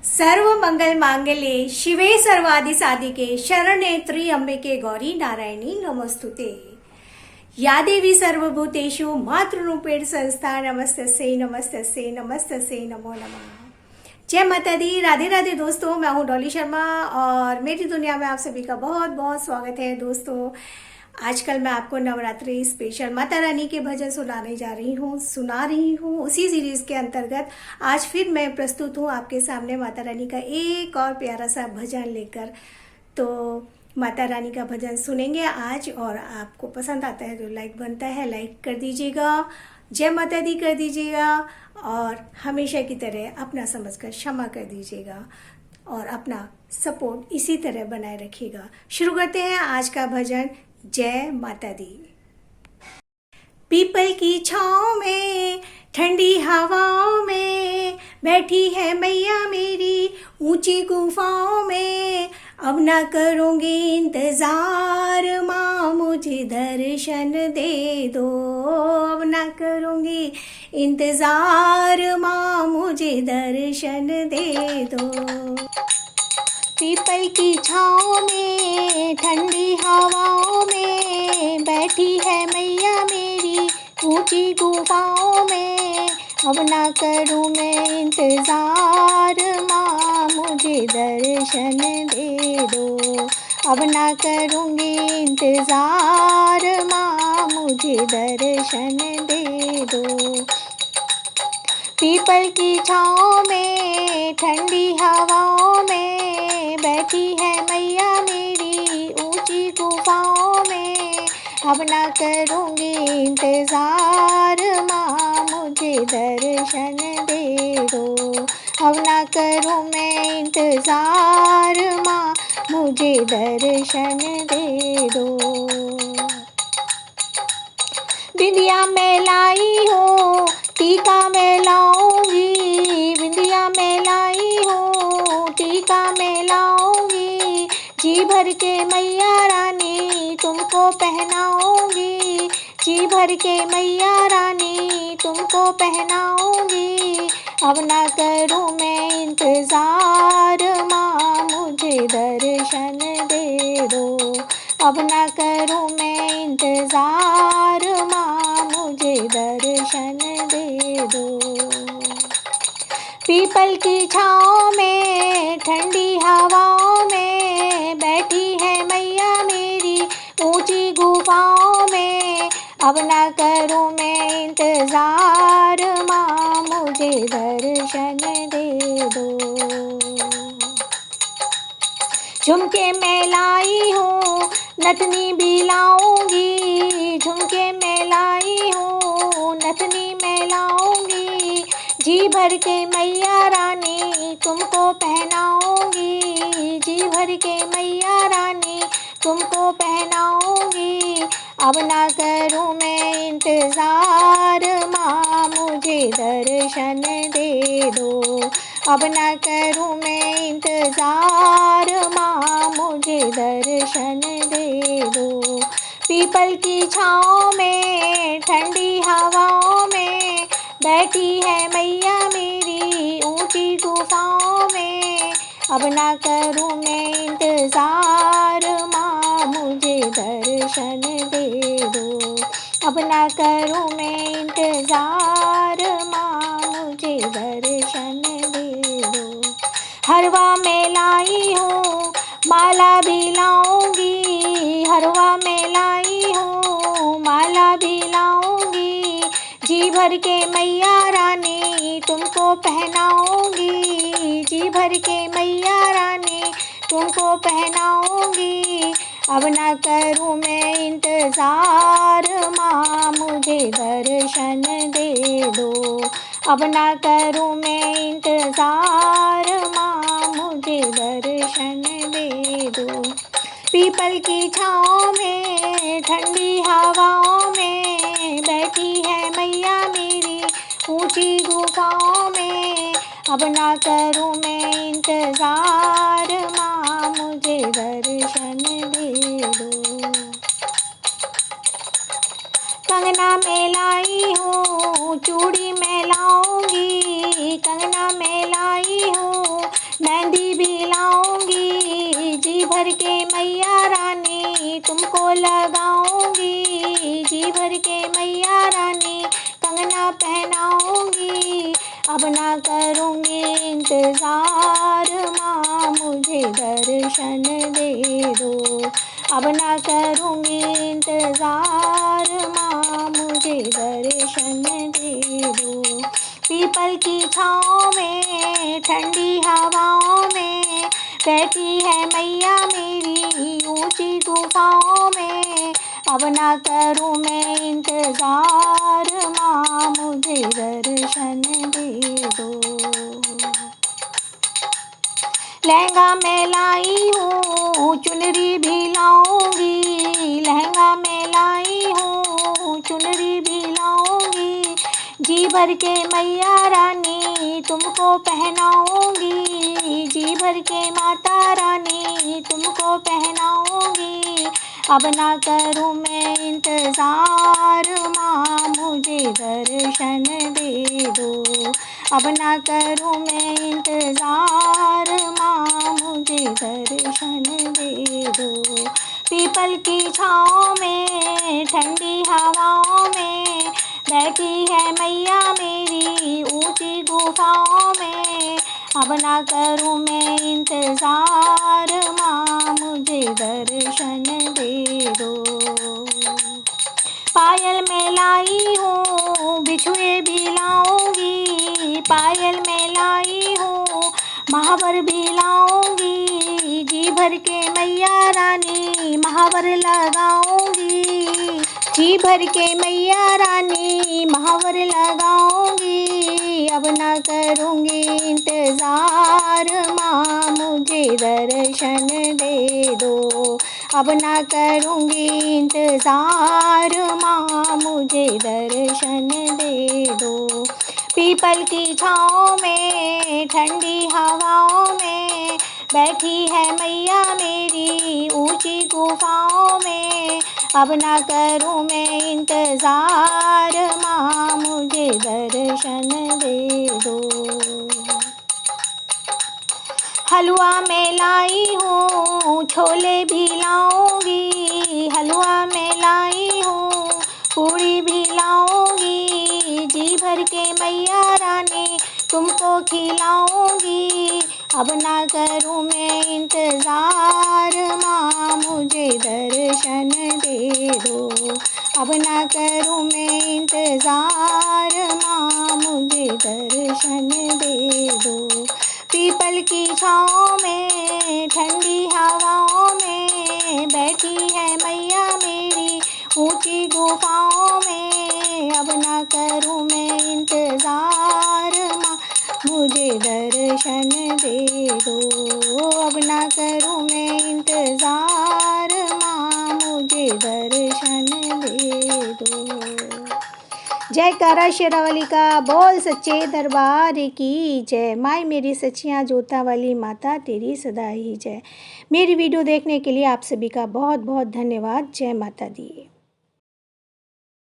सर्व मंगल मांगल्ये शिवे सर्वादि साधिके शरण्ये त्र्यंबके गौरी नारायणी नमोस्तुते। या देवी सर्वभूतेषु मातृरूपेण संस्था नमस्तस्यै नमस्तस्यै नमस्तस्यै नमो नमः। जय माता दी, राधे राधे दोस्तों। मैं हूँ डॉली शर्मा और मेरी दुनिया में आप सभी का बहुत बहुत स्वागत है दोस्तों। आजकल मैं आपको नवरात्रि स्पेशल माता रानी के भजन सुना रही हूँ। उसी सीरीज के अंतर्गत आज फिर मैं प्रस्तुत हूँ आपके सामने माता रानी का एक और प्यारा सा भजन लेकर। तो माता रानी का भजन सुनेंगे आज, और आपको पसंद आता है तो लाइक बनता है, लाइक कर दीजिएगा, जय माता दी कर दीजिएगा, और हमेशा की तरह अपना समझकर क्षमा कर दीजिएगा और अपना सपोर्ट इसी तरह बनाए रखिएगा। शुरू करते हैं आज का भजन। जय माता दी। पीपल की छाँव में ठंडी हवाओं में बैठी है मैया मेरी ऊंची गुफाओं में। अब ना करूँगी इंतजार माँ, मुझे दर्शन दे दो। अब ना करूँगी इंतजार माँ, मुझे दर्शन दे दो। पीपल की छाँव में ठंडी हवाओं में बैठी है मैया मेरी ऊंची गुफाओं में। अब ना करूँ मैं इंतज़ार माँ, मुझे दर्शन दे दो। अब ना करूँगी इंतज़ार माँ, मुझे दर्शन दे दो। पीपल की छाँव में ठंडी हवाओं में बैठी है मैया मेरी ऊंची गुफाओं में। अब ना करूँगी इंतज़ार माँ, मुझे दर्शन दे दो। अब ना करूँ मैं इंतज़ार माँ, मुझे दर्शन दे दो। बिंदिया मैं लाई हूँ टीका मैं लाऊंगी, बिंदिया मैं लाई हूँ टीका मैं लाऊंगी। जी भर के मैया रानी तुमको पहनाऊंगी, जी भर के मैया रानी तुमको पहनाऊंगी। अब ना करूँ मैं इंतज़ार माँ, मुझे दर्शन दे दो। अब ना करूँ मैं इंतज़ार माँ, मुझे दर्शन दे दो। पीपल की छाँव में ठंडी हवाओं में बैठी है मैया मेरी ऊंची गुफाओं में। अब ना करूँ मैं इंतज़ार माँ, मुझे दर्शन दे दो। झुमके मैं लाई हूँ नथनी भी लाऊंगी, झुमके मैं लाई हूँ नथनी मैं लाऊंगी। जी भर के मैया रानी तुमको पहनाऊंगी, जी भर के मैया रानी तुमको पहनाऊंगी। अब ना करूँ मैं इंतज़ार माँ, मुझे दर्शन दे दो। अब ना करूँ मैं इंतज़ार माँ, मुझे दर्शन दे दो। पीपल की छाँव में ठंडी हवाओं में बैठी है मैया मेरी ऊंची गुफाओं में। अब ना करूँ मैं इंतज़ार माँ, मुझे दर्शन दे दो। अब ना करूँ मैं इंतज़ार माँ, मुझे दर्शन दे दो। हरवा में लाई हूँ माला भी लाऊंगी, हरवा में लाई हूँ माला भी लाऊंगी। जी भर के मैया रानी तुमको पहनाऊंगी, जी भर के मैया रानी तुमको पहनाऊंगी। अब ना करूँ मैं इंतज़ार माँ, मुझे दर्शन दे दो। अब ना करूँ मैं इंतज़ार माँ, मुझे दर्शन दे दो। पीपल की छाँव में ठंडी हवाओं में बैठी है मैया मेरी ऊंची गुफाओं में। अब ना करूँ मैं इंतज़ार माँ, मुझे दर्शन दे दो। कंगना में लाई हूँ चूड़ी मैं लाऊंगी, कंगना में लाई हूँ भर के मैया रानी तुमको लगाऊंगी, जी भर के मैया रानी कंगना पहनाऊंगी। अब ना करूँगी इंतज़ार माँ मुझे दर्शन दे दो, अब ना करूँगी इंतज़ार माँ मुझे दर्शन दे दो। पीपल की छाँव में ठंडी हवाओं में बैठी है मैया मेरी ऊंची गुफाओं में। अब ना करूँ मैं इंतज़ार माँ मुझे दर्शन दे दो। लहंगा मैं लाई हूँ चुनरी भी लाऊंगी, लहंगा मैं लाई हूँ चुनरी भी लाऊंगी। जी भर के मैया रानी तुमको पहनाऊंगी, जी भर के माता रानी तुमको पहनाऊंगी। अब ना करूँ मैं इंतज़ार माँ मुझे दर्शन दे दो, अब ना करूँ मैं इंतज़ार माँ मुझे दर्शन दे दो। पीपल की छाँव में ठंडी हवाओं में बैठी है मैया मेरी ऊंची गुफाओं में। अब ना करूँ मैं इंतज़ार माँ मुझे दर्शन दे दो। पायल मैं लाई हूँ बिछुए भी लाऊंगी, पायल मैं लाई हूँ महावर भी लाऊंगी। जी भर के मैया रानी महावर लगाऊंगी, जी भर के मैया रानी महावर लगाऊंगी। अब ना करूँगी इंतज़ार माँ मुझे दर्शन दे दो, अब ना करूँगी इंतज़ार माँ मुझे दर्शन दे दो। पीपल की छाँव में ठंडी हवाओं में बैठी है मैया मेरी ऊंची गुफाओं में। अब ना करूँ मैं इंतज़ार माँ मुझे दर्शन दे दो। हलवा मैं लाई हूँ छोले भी लाऊंगी, हलवा मैं लाई हूँ पूड़ी भी लाऊंगी। जी भर के मैया रानी तुमको खिलाऊंगी। अब ना करूँ मैं इंतज़ार माँ मुझे दर्शन दे दो, अब ना करूँ मैं इंतज़ार माँ मुझे दर्शन दे दो। पीपल की छाँव में ठंडी हवाओं में बैठी है मैया मेरी ऊंची गुफाओं में। अब ना करूँ मैं इंतज़ार माँ मुझे दर्शन दे दो, अब ना करूँ मैं इंतज़ार माँ मुझे दर्शन दे दो। जयकारा शेरावाली का बोल सच्चे दरबार की जय। माय मेरी सच्चियाँ जोता वाली माता तेरी सदा ही जय। मेरी वीडियो देखने के लिए आप सभी का बहुत बहुत धन्यवाद। जय माता दी।